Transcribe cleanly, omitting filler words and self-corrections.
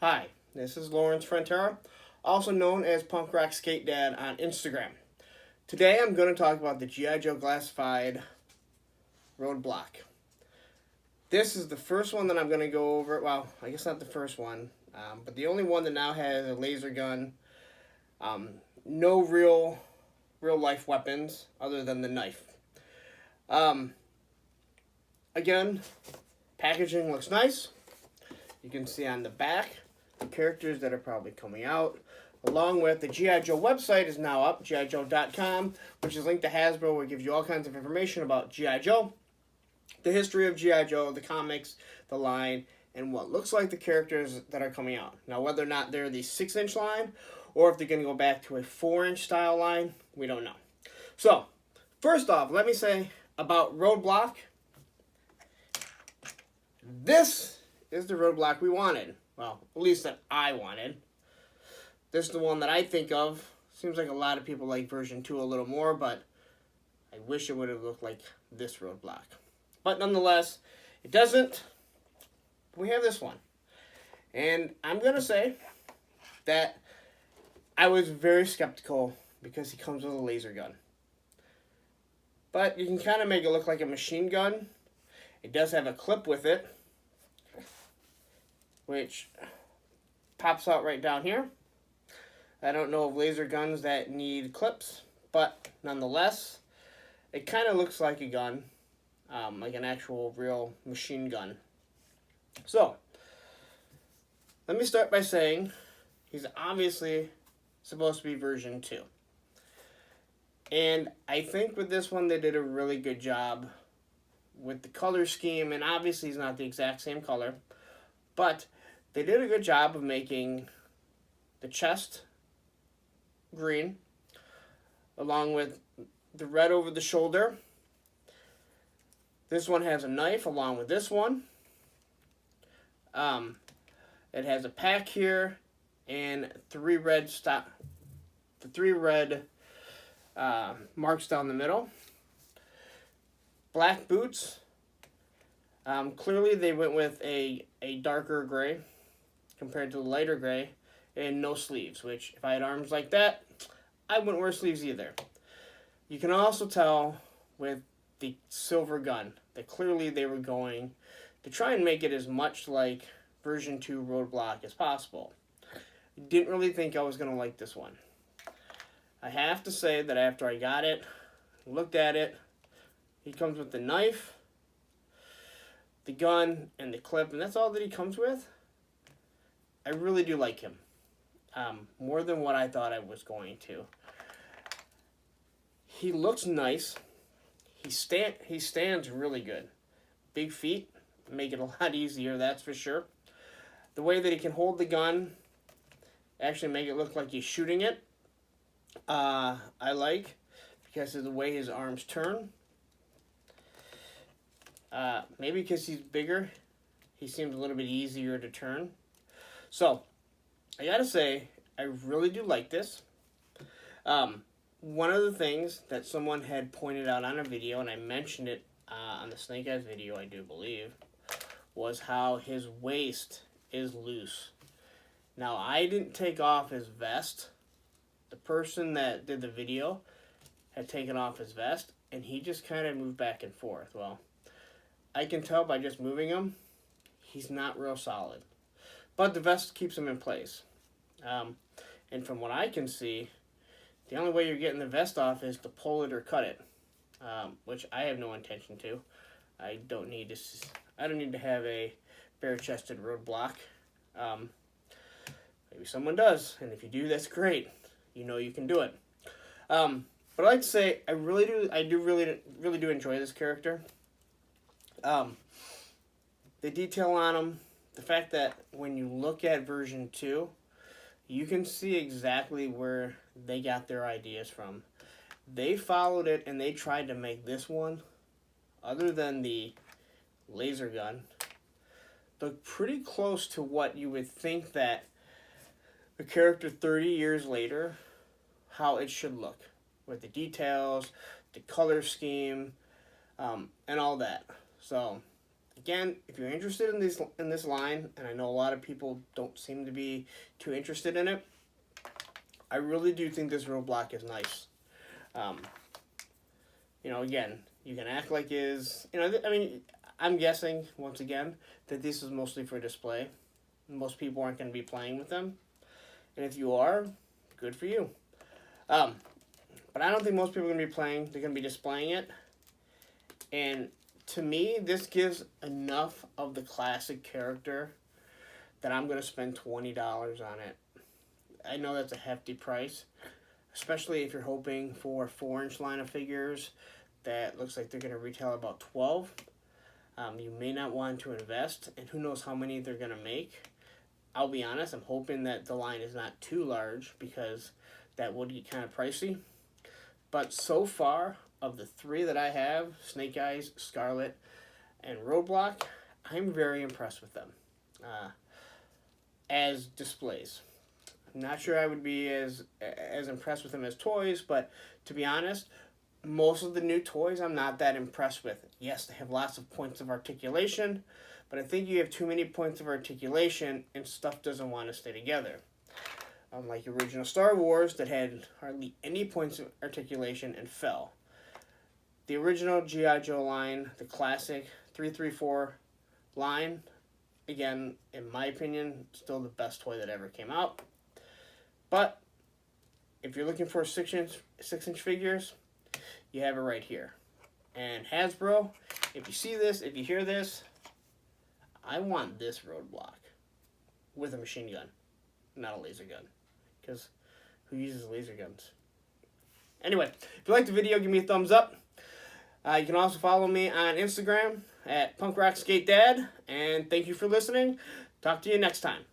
Hi, this is Lawrence Frentera, also known as Punk Rock Skate Dad on Instagram. Today I'm going to talk about the G.I. Joe Classified Roadblock. This is the first one that I'm going to go over. Well, I guess not the first one, but the only one that now has a laser gun. No real life weapons other than the knife. Um, Again, packaging looks nice. You can see on the back the characters that are probably coming out, along with the G.I. Joe website is now up, gijoe.com, which is linked to Hasbro, where it gives you all kinds of information about G.I. Joe, the history of G.I. Joe, the comics, the line, and what looks like the characters that are coming out. Now, whether or not they're the 6-inch line, or if they're going to go back to a 4-inch style line, we don't know. So, first off, let me say about Roadblock. This is the Roadblock we wanted. Well, at least that I wanted. This is the one that I think of. Seems like a lot of people like version 2 a little more, but I wish it would have looked like this Roadblock. But nonetheless, it doesn't. We have this one. And I'm going to say that I was very skeptical because he comes with a laser gun. But you can kind of make it look like a machine gun. It does have a clip with it, which pops out right down here. I don't know of laser guns that need clips, but nonetheless, it kind of looks like a gun, like an actual real machine gun. So, let me start by saying he's obviously supposed to be version 2. And I think with this one they did a really good job with the color scheme, and obviously he's not the exact same color, but they did a good job of making the chest green, along with the red over the shoulder. This one has a knife along with this one. It has a pack here and the three red marks down the middle. Black boots. Clearly they went with a darker gray compared to the lighter gray, and no sleeves, which if I had arms like that, I wouldn't wear sleeves either. You can also tell with the silver gun that clearly they were going to try and make it as much like version 2 Roadblock as possible. Didn't really think I was going to like this one. I have to say that after I got it, looked at it, he comes with the knife, the gun, and the clip, and that's all that he comes with. I really do like him. More than what I thought I was going to. He looks nice. He stands really good. Big feet make it a lot easier, that's for sure. The way that he can hold the gun, actually make it look like he's shooting it, I like, because of the way his arms turn. Maybe because he's bigger, he seems a little bit easier to turn. So, I gotta say, I really do like this. One of the things that someone had pointed out on a video, and I mentioned it on the Snake Eyes video, I do believe, was how his waist is loose. Now, I didn't take off his vest. The person that did the video had taken off his vest, and he just kind of moved back and forth. Well, I can tell by just moving him, he's not real solid. But the vest keeps him in place. And from what I can see, the only way you're getting the vest off is to pull it or cut it, which I have no intention to. I don't need to have a bare-chested Roadblock. Maybe someone does, and if you do, that's great. You know you can do it. But I'd like to say I really do enjoy this character. The detail on him, the fact that when you look at version 2, you can see exactly where they got their ideas from. They followed it and they tried to make this one, other than the laser gun, look pretty close to what you would think that the character 30 years later, how it should look. With the details, the color scheme, and all that. So, Again, if you're interested in this line, and I know a lot of people don't seem to be too interested in it, I really do think this roadblock is nice. Again, you can act like I'm guessing, once again, that this is mostly for display. Most people aren't going to be playing with them. And if you are, good for you. But I don't think most people are going to be playing. They're going to be displaying it. And to me, this gives enough of the classic character that I'm going to spend $20 on it. I know that's a hefty price, especially if you're hoping for a 4-inch line of figures that looks like they're going to retail about $12. You may not want to invest, and who knows how many they're going to make. I'll be honest, I'm hoping that the line is not too large because that would get kind of pricey. But so far, of the 3 that I have, Snake Eyes, Scarlet, and Roadblock, I'm very impressed with them as displays. I'm not sure I would be as impressed with them as toys, but to be honest, most of the new toys I'm not that impressed with. Yes, they have lots of points of articulation, but I think you have too many points of articulation and stuff doesn't want to stay together. Unlike original Star Wars that had hardly any points of articulation and fell. The original G.I. Joe line, the classic 334 line, again, in my opinion, still the best toy that ever came out. But if you're looking for 6-inch figures, you have it right here. And Hasbro, if you see this, if you hear this, I want this roadblock with a machine gun, not a laser gun. Because who uses laser guns? Anyway, if you liked the video, give me a thumbs up. You can also follow me on Instagram at PunkRockSkateDad. And thank you for listening. Talk to you next time.